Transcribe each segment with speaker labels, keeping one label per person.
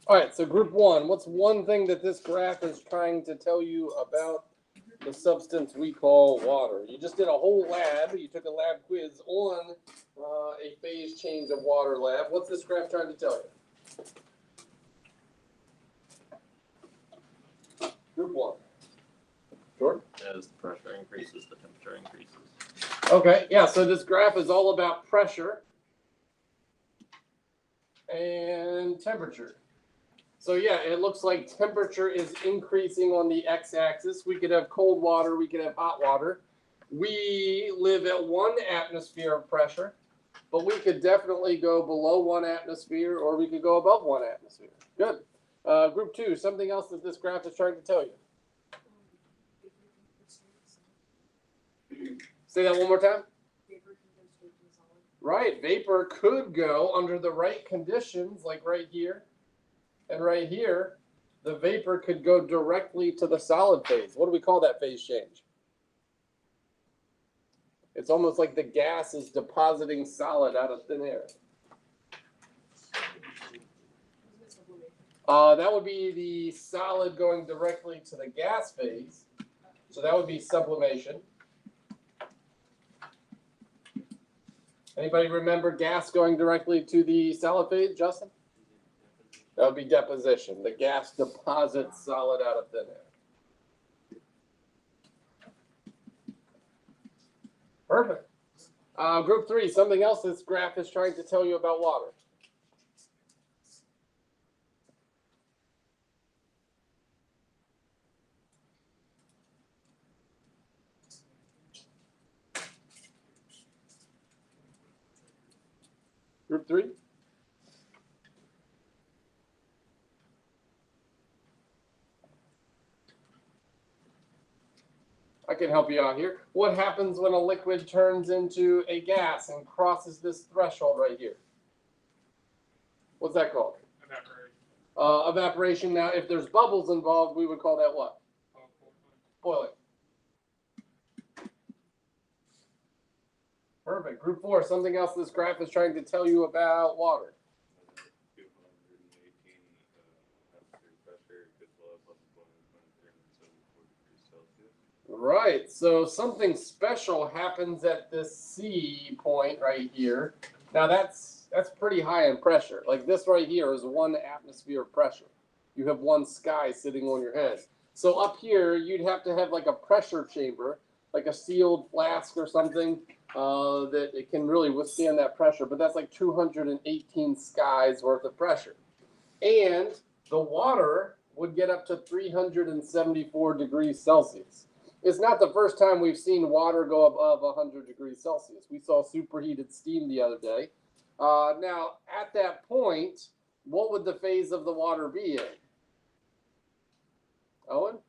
Speaker 1: All right, so group one, what's one thing that this graph is trying to tell you about the substance we call water? You just did a whole lab. You took a lab quiz on a phase change of water lab. What's this graph trying to tell you? Group one. Jordan?
Speaker 2: As the pressure increases, the temperature increases.
Speaker 1: Okay, yeah, so this graph is all about pressure and temperature. So yeah, it looks like temperature is increasing on the x-axis. We could have cold water, we could have hot water. We live at 1 atmosphere of pressure, but we could definitely go below 1 atmosphere, or we could go above 1 atmosphere. Good. Group 2, something else that this graph is trying to tell you. Say that one more time. Right, vapor could go under the right conditions, like right here and right here. The vapor could go directly to the solid phase. What do we call that phase change? It's almost like the gas is depositing solid out of thin air. That would be the solid going directly to the gas phase. So that would be sublimation. Anybody remember gas going directly to the solid phase, Justin? That would be deposition. The gas deposits solid out of thin air. Perfect. Group 3, something else this graph is trying to tell you about water. Group 3? I can help you out here. What happens when a liquid turns into a gas and crosses this threshold right here? What's that called? Evaporation. Evaporation. Now, if there's bubbles involved, we would call that what? Boiling. Perfect. Group 4, something else this graph is trying to tell you about water. Right, so something special happens at this C point right here. Now that's pretty high in pressure. Like this right here is 1 atmosphere of pressure. You have 1 sky sitting on your head. So up here, you'd have to have like a pressure chamber, like a sealed flask or something that it can really withstand that pressure. But that's like 218 skies worth of pressure. And the water would get up to 374 degrees Celsius. It's not the first time we've seen water go above 100 degrees Celsius. We saw superheated steam the other day. Now, at that point, what would the phase of the water be in? Owen?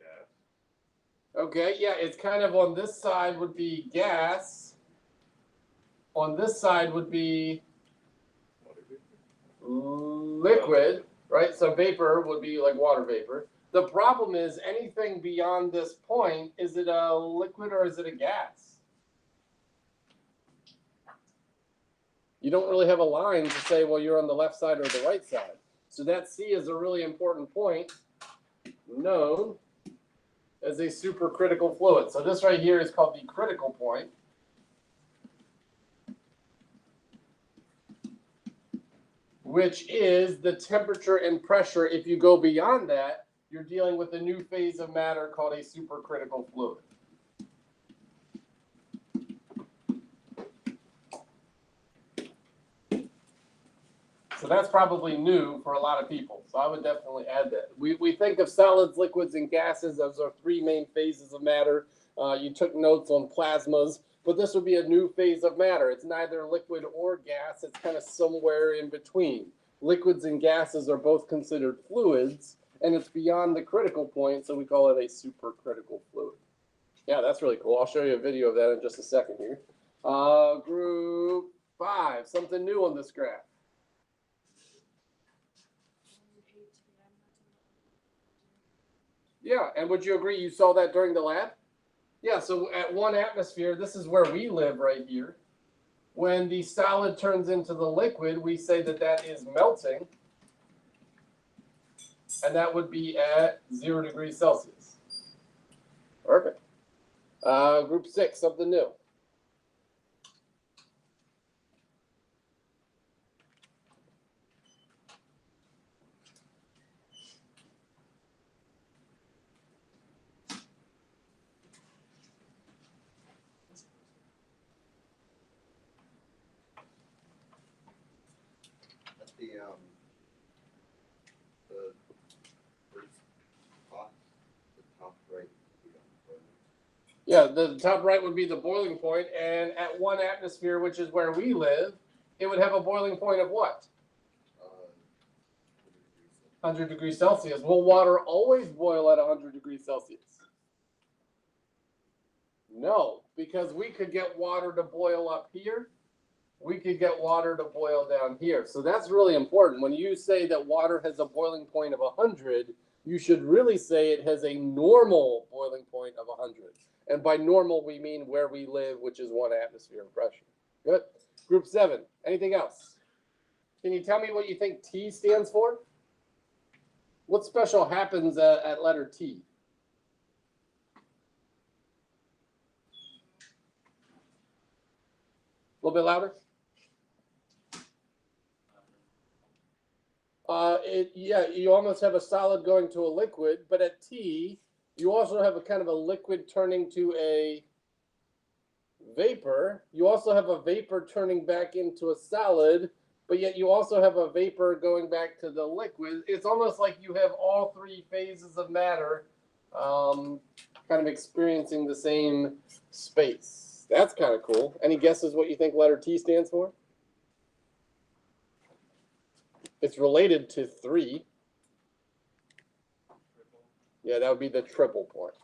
Speaker 1: Gas. Okay, yeah, it's kind of on this side would be gas. On this side would be liquid. Right, so vapor would be like water vapor. The problem is anything beyond this point, is it a liquid or is it a gas? You don't really have a line to say, well, you're on the left side or the right side. So that C is a really important point, known as a supercritical fluid. So this right here is called the critical point. Which is the temperature and pressure. If you go beyond that, you're dealing with a new phase of matter called a supercritical fluid. So that's probably new for a lot of people. So I would definitely add that. We think of solids, liquids, and gases. Those are 3 main phases of matter. You took notes on plasmas. But this would be a new phase of matter. It's neither liquid or gas. It's kind of somewhere in between. Liquids and gases are both considered fluids, and it's beyond the critical point, so we call it a supercritical fluid. Yeah, that's really cool. I'll show you a video of that in just a second here. Group 5, something new on this graph. Yeah, and would you agree you saw that during the lab? Yeah, so at 1 atmosphere, this is where we live right here. When the solid turns into the liquid, we say that that is melting. And that would be at 0 degrees Celsius. Perfect. Group 6, something new.
Speaker 3: Top right.
Speaker 1: Yeah, the top right would be the boiling point, and at 1 atmosphere, which is where we live, it would have a boiling point of what? 100 degrees Celsius. Will water always boil at 100 degrees Celsius? No, because we could get water to boil up here. We could get water to boil down here. So that's really important. When you say that water has a boiling point of 100, you should really say it has a normal boiling point of 100. And by normal, we mean where we live, which is 1 atmosphere of pressure. Good. Group 7. Anything else? Can you tell me what you think T stands for? What special happens at letter T? A little bit louder. You almost have a solid going to a liquid, but at T, you also have a kind of a liquid turning to a vapor. You also have a vapor turning back into a solid, but yet you also have a vapor going back to the liquid. It's almost like you have all 3 phases of matter kind of experiencing the same space. That's kind of cool. Any guesses what you think letter T stands for? It's related to 3. Yeah, that would be the triple point.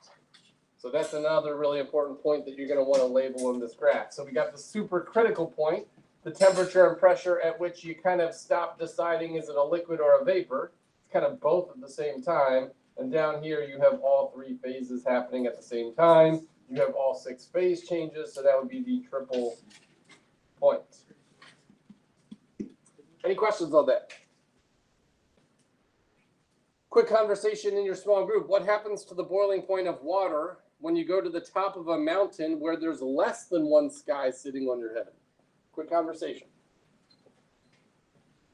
Speaker 1: So that's another really important point that you're going to want to label in this graph. So we got the supercritical point, the temperature and pressure at which you kind of stop deciding is it a liquid or a vapor. It's kind of both at the same time. And down here you have all 3 phases happening at the same time. You have all 6 phase changes, so that would be the triple point. Any questions on that? Quick conversation in your small group. What happens to the boiling point of water when you go to the top of a mountain where there's less than 1 sky sitting on your head? Quick conversation.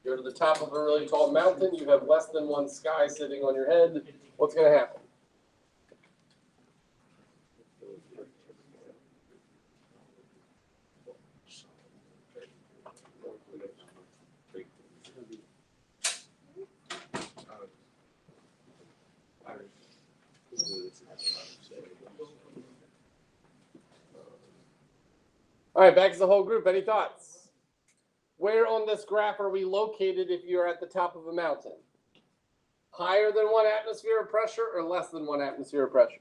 Speaker 1: Go to the top of a really tall mountain, you have less than 1 sky sitting on your head. What's going to happen? All right, back to the whole group. Any thoughts? Where on this graph are we located if you're at the top of a mountain? Higher than 1 atmosphere of pressure or less than 1 atmosphere of pressure?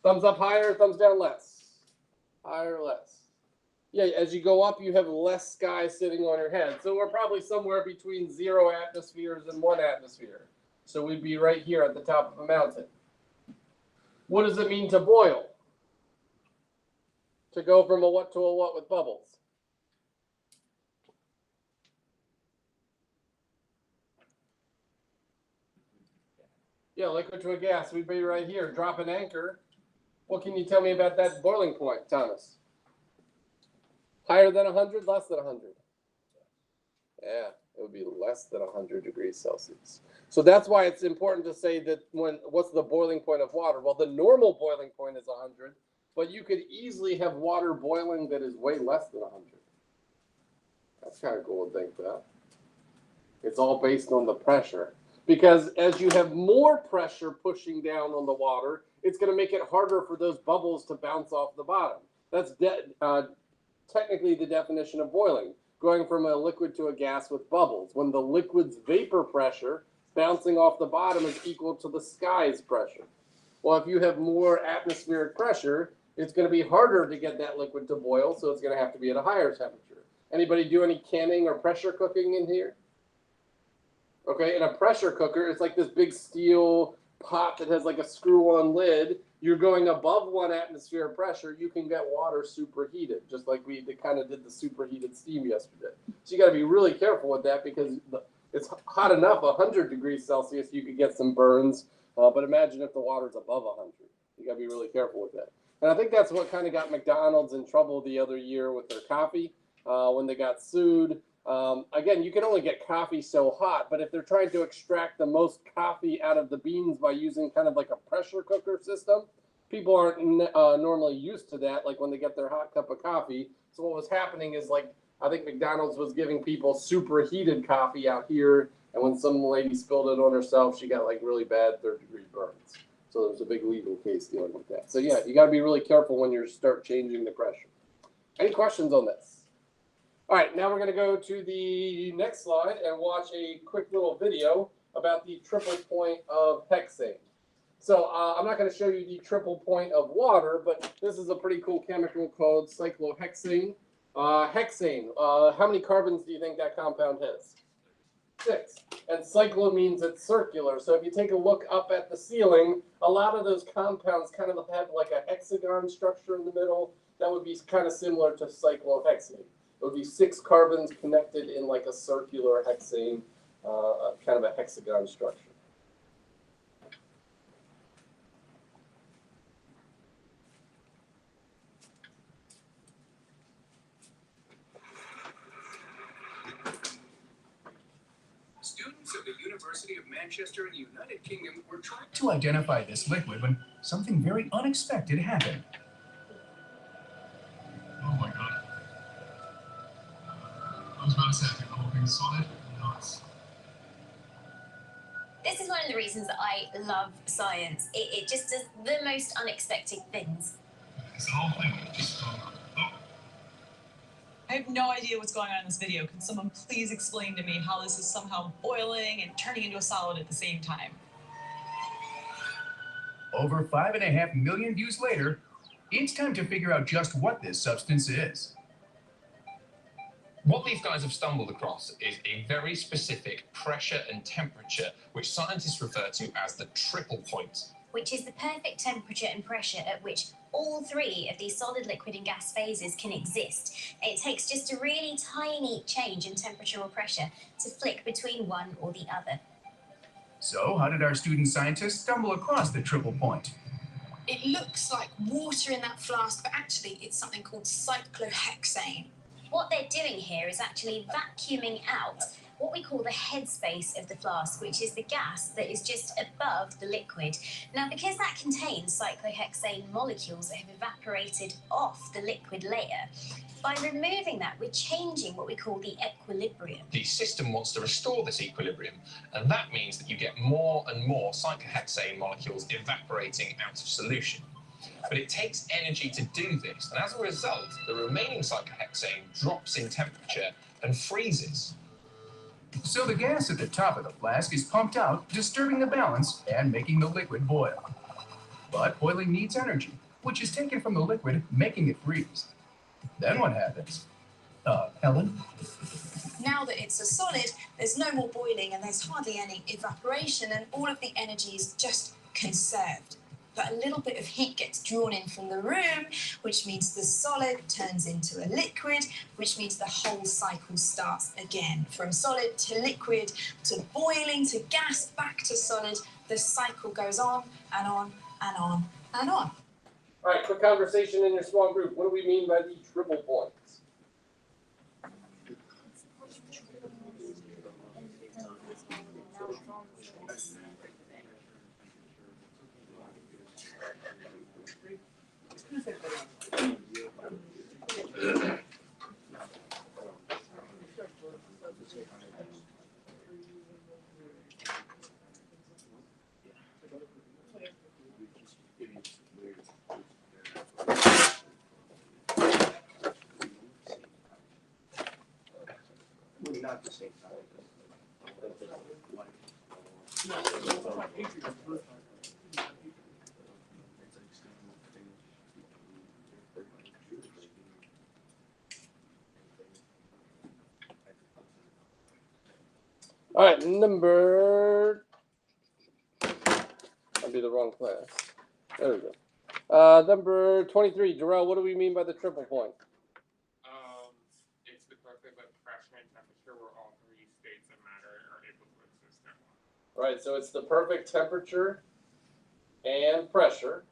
Speaker 1: Thumbs up higher, thumbs down less? Higher or less? Yeah, as you go up, you have less sky sitting on your head. So we're probably somewhere between 0 atmospheres and 1 atmosphere. So we'd be right here at the top of a mountain. What does it mean to boil? To go from a what to a what with bubbles? Yeah, liquid to a gas. We'd be right here. Drop an anchor. What can you tell me about that boiling point, Thomas? Higher than 100, less than 100? Yeah, it would be less than 100 degrees Celsius. So that's why it's important to say that what's the boiling point of water? Well, the normal boiling point is 100, but you could easily have water boiling that is way less than 100. That's kind of cool to think about. It's all based on the pressure. Because as you have more pressure pushing down on the water, it's going to make it harder for those bubbles to bounce off the bottom. That's technically the definition of boiling, going from a liquid to a gas with bubbles. When the liquid's vapor pressure bouncing off the bottom is equal to the sky's pressure. Well, if you have more atmospheric pressure, it's going to be harder to get that liquid to boil, so it's going to have to be at a higher temperature. Anybody do any canning or pressure cooking in here? Okay, in a pressure cooker, it's like this big steel pot that has like a screw-on lid. you're going above 1 atmosphere of pressure, you can get water superheated, just like we kind of did the superheated steam yesterday. So you got to be really careful with that because it's hot enough, 100 degrees Celsius, you could get some burns. But imagine if the water's above 100. You got to be really careful with that. And I think that's what kind of got McDonald's in trouble the other year with their coffee when they got sued. Again, you can only get coffee so hot, but if they're trying to extract the most coffee out of the beans by using kind of like a pressure cooker system, people aren't normally used to that, like when they get their hot cup of coffee. So what was happening is, like, I think McDonald's was giving people superheated coffee out here, and when some lady spilled it on herself, she got like really bad third-degree burns. So there was a big legal case dealing with that. So yeah, you got to be really careful when you start changing the pressure. Any questions on this? All right, now we're going to go to the next slide and watch a quick little video about the triple point of hexane. So I'm not going to show you the triple point of water, but this is a pretty cool chemical called cyclohexane. Hexane, how many carbons do you think that compound has? 6. And cyclo means it's circular. So if you take a look up at the ceiling, a lot of those compounds kind of have like a hexagon structure in the middle. That would be kind of similar to cyclohexane. It would be 6 carbons connected in like a circular hexane, kind of a hexagon structure.
Speaker 3: Students at the University of Manchester in the United Kingdom were trying to identify this liquid when something very unexpected happened.
Speaker 4: Oh my god. I was about to say, I think the whole thing's solid. No, it's...
Speaker 5: This is one of the reasons that I love science. It just does the most unexpected things.
Speaker 4: It's the whole thing. Just, oh.
Speaker 6: I have no idea what's going on in this video. Can someone please explain to me how this is somehow boiling and turning into a solid at the same time?
Speaker 3: Over 5.5 million views later, it's time to figure out just what this substance is.
Speaker 7: What these guys have stumbled across is a very specific pressure and temperature, which scientists refer to as the triple point.
Speaker 5: Which is the perfect temperature and pressure at which all 3 of these solid, liquid and gas phases can exist. It takes just a really tiny change in temperature or pressure to flick between one or the other.
Speaker 3: So how did our student scientists stumble across the triple point?
Speaker 8: It looks like water in that flask, but actually it's something called cyclohexane.
Speaker 5: What they're doing here is actually vacuuming out what we call the headspace of the flask, which is the gas that is just above the liquid. Now, because that contains cyclohexane molecules that have evaporated off the liquid layer, by removing that, we're changing what we call the equilibrium.
Speaker 7: The system wants to restore this equilibrium, and that means that you get more and more cyclohexane molecules evaporating out of solution. But it takes energy to do this, and as a result, the remaining cyclohexane drops in temperature and freezes.
Speaker 3: So the gas at the top of the flask is pumped out, disturbing the balance and making the liquid boil. But boiling needs energy, which is taken from the liquid, making it freeze. Then what happens? Helen?
Speaker 8: Now that it's a solid, there's no more boiling and there's hardly any evaporation, and all of the energy is just conserved. But a little bit of heat gets drawn in from the room, which means the solid turns into a liquid, which means the whole cycle starts again. From solid to liquid to boiling to gas back to solid, the cycle goes on and on and on and on.
Speaker 1: All right, quick conversation in your small group. What do we mean by the triple points?
Speaker 2: Not the same time.
Speaker 1: All right, number. I'll be the wrong class. There we go. Number 23, Jarrell, what do we mean by the triple point?
Speaker 9: It's the perfect pressure and temperature where all three states of matter are able to exist at once.
Speaker 1: Right, so it's the perfect temperature and pressure,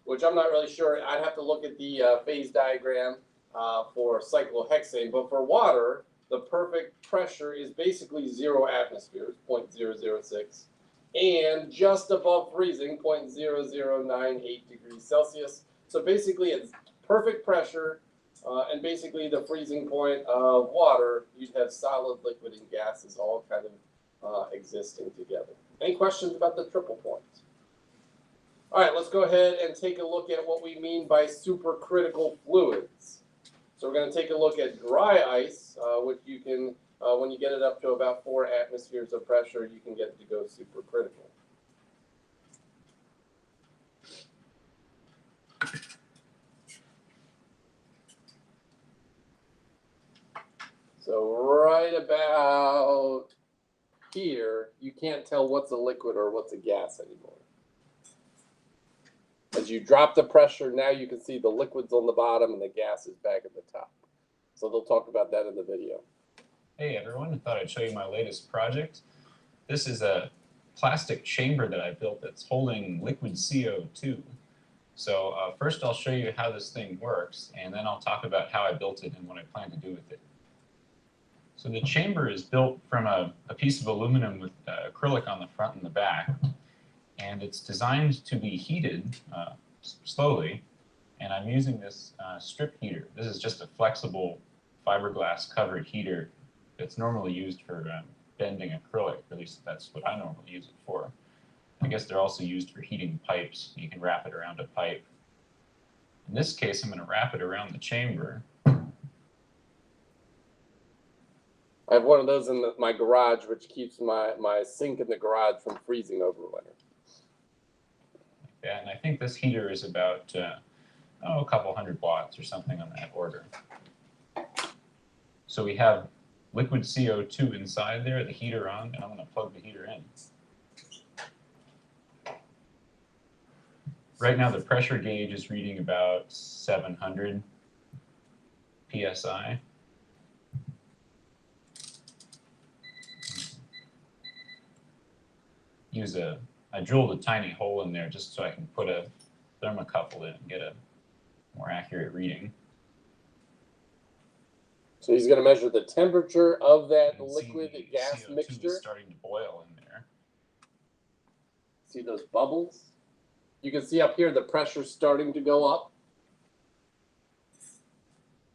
Speaker 1: which I'm not really sure. I'd have to look at the phase diagram for cyclohexane, but for water, the perfect pressure is basically 0 atmospheres, 0.006, and just above freezing, 0.0098 degrees Celsius. So basically it's perfect pressure, and basically the freezing point of water, you'd have solid, liquid, and gases all kind of existing together. Any questions about the triple point? All right, let's go ahead and take a look at what we mean by supercritical fluids. So we're going to take a look at dry ice, which you can, when you get it up to about 4 atmospheres of pressure, you can get it to go supercritical. So right about here, you can't tell what's a liquid or what's a gas anymore. As you drop the pressure, now you can see the liquids on the bottom and the gas is back at the top. So they'll talk about that in the video.
Speaker 10: Hey everyone, I thought I'd show you my latest project. This is a plastic chamber that I built that's holding liquid CO2. So first I'll show you how this thing works, and then I'll talk about how I built it and what I plan to do with it. So the chamber is built from a piece of aluminum with acrylic on the front and the back, and it's designed to be heated slowly, and I'm using this strip heater. This is just a flexible fiberglass covered heater that's normally used for bending acrylic, or at least that's what I normally use it for. I guess they're also used for heating pipes. You can wrap it around a pipe. In this case, I'm going to wrap it around the chamber.
Speaker 1: I have one of those in my garage, which keeps my sink in the garage from freezing over winter.
Speaker 10: Yeah, and I think this heater is about a couple hundred watts or something on that order. So we have liquid CO2 inside there, the heater on, and I'm going to plug the heater in. Right now the pressure gauge is reading about 700 psi. I drilled a tiny hole in there just so I can put a thermocouple in and get a more accurate reading.
Speaker 1: So he's going to measure the temperature of that liquid
Speaker 10: the
Speaker 1: gas
Speaker 10: CO2
Speaker 1: mixture.
Speaker 10: is starting to boil in there.
Speaker 1: See those bubbles? You can see up here the pressure's starting to go up.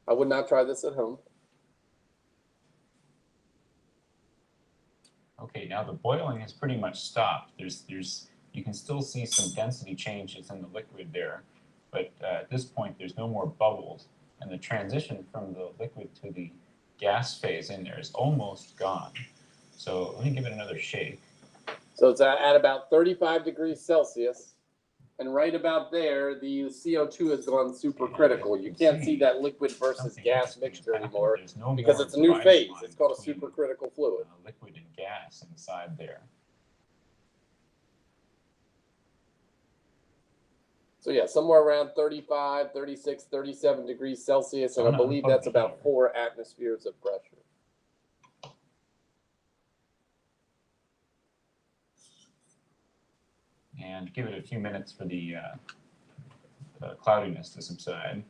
Speaker 1: I would not try this at home.
Speaker 10: Okay, now the boiling has pretty much stopped. You can still see some density changes in the liquid there, but at this point there's no more bubbles, and the transition from the liquid to the gas phase in there is almost gone. So let me give it another shake.
Speaker 1: So it's at about 35 degrees Celsius, and right about there, the CO2 has gone supercritical. You can't see that liquid versus gas mixture anymore because it's a new phase. It's called a supercritical fluid.
Speaker 10: Liquid and gas inside there.
Speaker 1: So yeah, somewhere around 35, 36, 37 degrees Celsius, and I believe that's about 4 atmospheres of pressure.
Speaker 10: And give it a few minutes for the cloudiness to subside.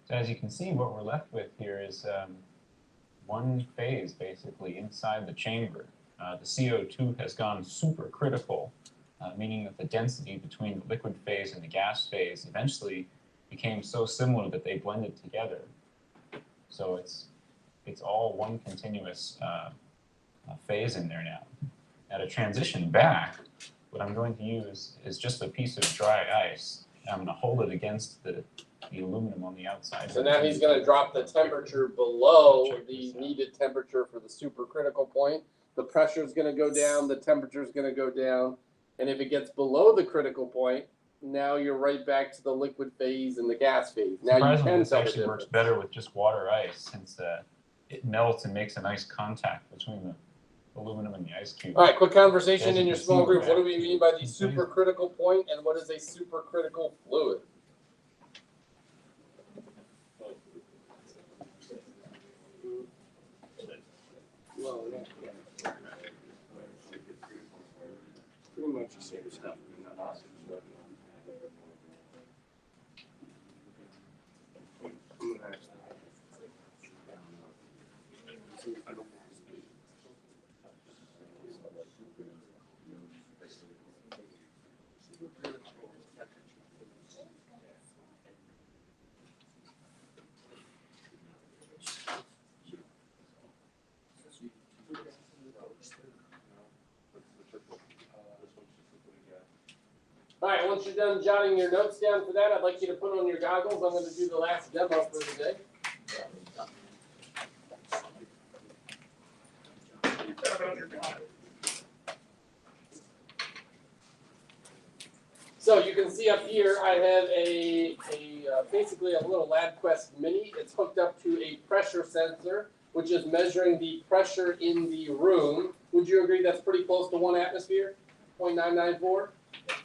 Speaker 10: So as you can see, what we're left with here is one phase basically inside the chamber. The CO2 has gone supercritical, meaning that the density between the liquid phase and the gas phase eventually became so similar that they blended together. So it's all one continuous phase in there now. Now to transition back, what I'm going to use is just a piece of dry ice. And I'm going to hold it against the aluminum on the outside.
Speaker 1: So now he's going to drop the temperature below the needed temperature for the supercritical point. The pressure is going to go down, the temperature is going to go down, and if it gets below the critical point, now you're right back to the liquid phase and the gas phase. Now you
Speaker 10: Surprisingly,
Speaker 1: can
Speaker 10: this
Speaker 1: tell the
Speaker 10: actually works
Speaker 1: difference.
Speaker 10: better with just water ice, since it melts and makes a nice contact between the aluminum in the ice cube.
Speaker 1: All right, quick conversation
Speaker 10: As
Speaker 1: in
Speaker 10: you
Speaker 1: your
Speaker 10: can
Speaker 1: small
Speaker 10: see,
Speaker 1: group.
Speaker 10: the
Speaker 1: What do we mean by the
Speaker 10: vacuum
Speaker 1: supercritical point, and what is a supercritical fluid?
Speaker 2: Well, yeah. Pretty much the same stuff.
Speaker 1: All right, once you're done jotting your notes down for that, I'd like you to put on your goggles. I'm going to do the last demo for today. So you can see up here, I have basically a little LabQuest Mini. It's hooked up to a pressure sensor, which is measuring the pressure in the room. Would you agree that's pretty close to 1 atmosphere, 0.994?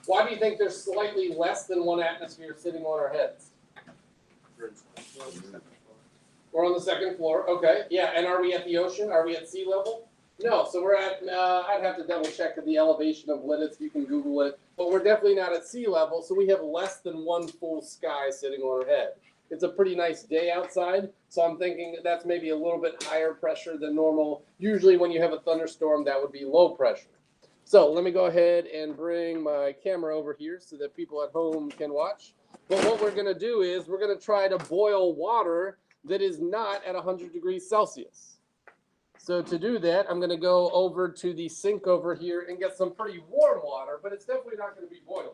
Speaker 1: Why do you think there's slightly less than 1 atmosphere sitting on our heads? We're on the 2nd floor, okay. Yeah, and are we at the ocean? Are we at sea level? No, so we're at, I'd have to double check the elevation of Lidditz, you can Google it. But we're definitely not at sea level, so we have less than 1 full sky sitting on our head. It's a pretty nice day outside, so I'm thinking that's maybe a little bit higher pressure than normal. Usually when you have a thunderstorm, that would be low pressure. So let me go ahead and bring my camera over here so that people at home can watch. But what we're going to do is we're going to try to boil water that is not at 100 degrees Celsius. So to do that, I'm going to go over to the sink over here and get some pretty warm water, but it's definitely not going to be boiling.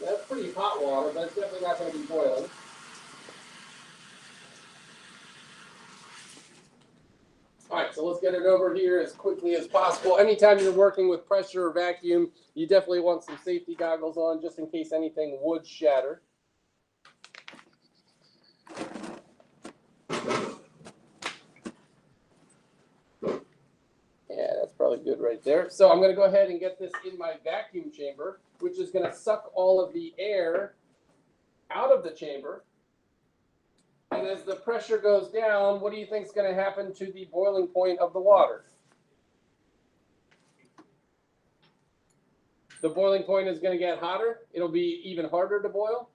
Speaker 1: That's pretty hot water, but it's definitely not going to be boiling. All right, so let's get it over here as quickly as possible. Anytime you're working with pressure or vacuum, you definitely want some safety goggles on just in case anything would shatter. Yeah, that's probably good right there. So I'm going to go ahead and get this in my vacuum chamber, which is going to suck all of the air out of the chamber. And as the pressure goes down, what do you think is going to happen to the boiling point of the water? The boiling point is going to get hotter. It'll be even harder to boil.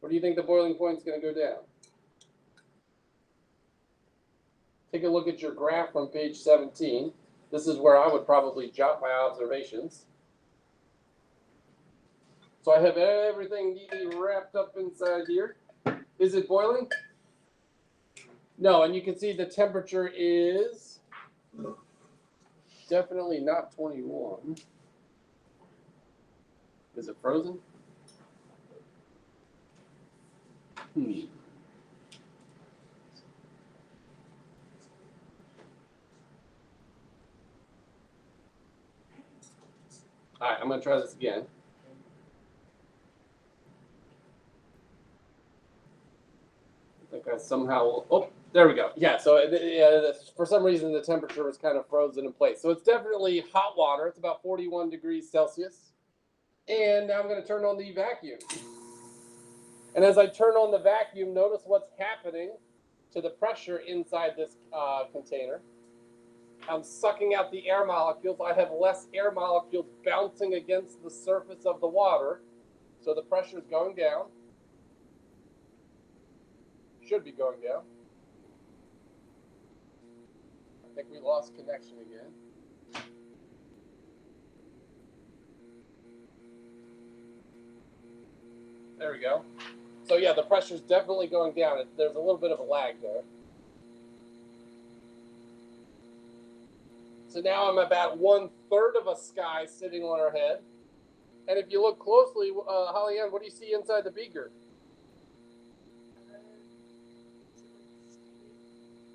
Speaker 1: Or do you think the boiling point is going to go down? Take a look at your graph on page 17. This is where I would probably jot my observations. So I have everything neatly wrapped up inside here. Is it boiling? No, and you can see the temperature is definitely not 21. Is it frozen? All right, I'm going to try this again. I think I somehow, oh, there we go. Yeah, so for some reason the temperature was kind of frozen in place. So it's definitely hot water. It's about 41 degrees Celsius. And now I'm going to turn on the vacuum. And as I turn on the vacuum, notice what's happening to the pressure inside this container. I'm sucking out the air molecules. I have less air molecules bouncing against the surface of the water. So the pressure is going down. Should be going down. I think we lost connection again. There we go. So yeah, the pressure's definitely going down. There's a little bit of a lag there. So now I'm about 1/3 of a sky sitting on our head. And if you look closely, Holly Ann, what do you see inside the beaker?
Speaker 8: Looks like a sky.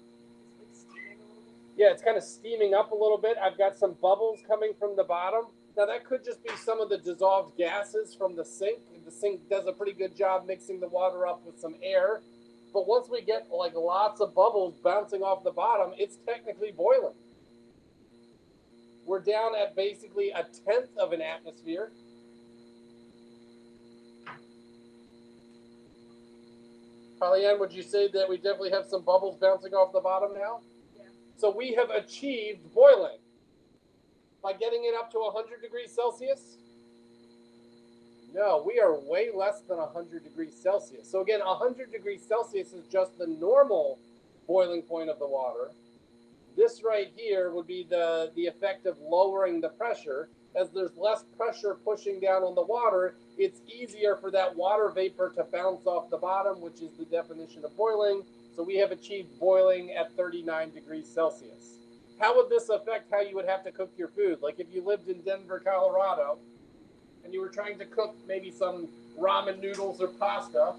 Speaker 1: Yeah, it's kind of steaming up a little bit. I've got some bubbles coming from the bottom. Now that could just be some of the dissolved gases from the sink. The sink does a pretty good job mixing the water up with some air. But once we get like lots of bubbles bouncing off the bottom, it's technically boiling. We're down at basically 1/10 of an atmosphere. Pollyann, would you say that we definitely have some bubbles bouncing off the bottom now?
Speaker 11: Yeah.
Speaker 1: So we have achieved boiling by getting it up to 100 degrees Celsius? No, we are way less than 100 degrees Celsius. So again, 100 degrees Celsius is just the normal boiling point of the water. This right here would be the effect of lowering the pressure. As there's less pressure pushing down on the water, it's easier for that water vapor to bounce off the bottom, which is the definition of boiling. So we have achieved boiling at 39 degrees Celsius. How would this affect how you would have to cook your food? Like if you lived in Denver, Colorado, and you were trying to cook maybe some ramen noodles or pasta,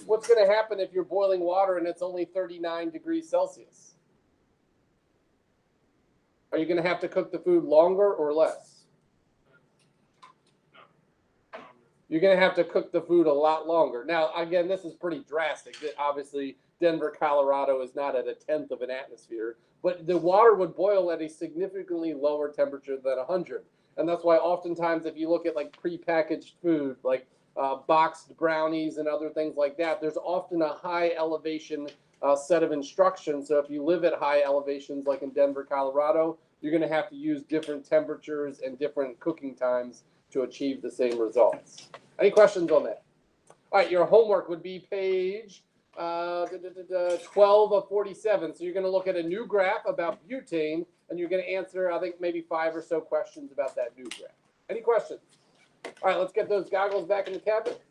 Speaker 1: what's going to happen if you're boiling water and it's only 39 degrees Celsius? Are you going to have to cook the food longer or less? You're going to have to cook the food a lot longer. Now, again, this is pretty drastic. Obviously, Denver, Colorado is not at 1/10 of an atmosphere, but the water would boil at a significantly lower temperature than 100. And that's why oftentimes if you look at like prepackaged food, like boxed brownies and other things like that, there's often a high elevation set of instructions. So if you live at high elevations like in Denver, Colorado, you're going to have to use different temperatures and different cooking times to achieve the same results. Any questions on that? All right, your homework would be page 12 of 47. So you're going to look at a new graph about butane, and you're going to answer, I think, maybe 5 or so questions about that new graph. Any questions? All right, let's get those goggles back in the cabinet.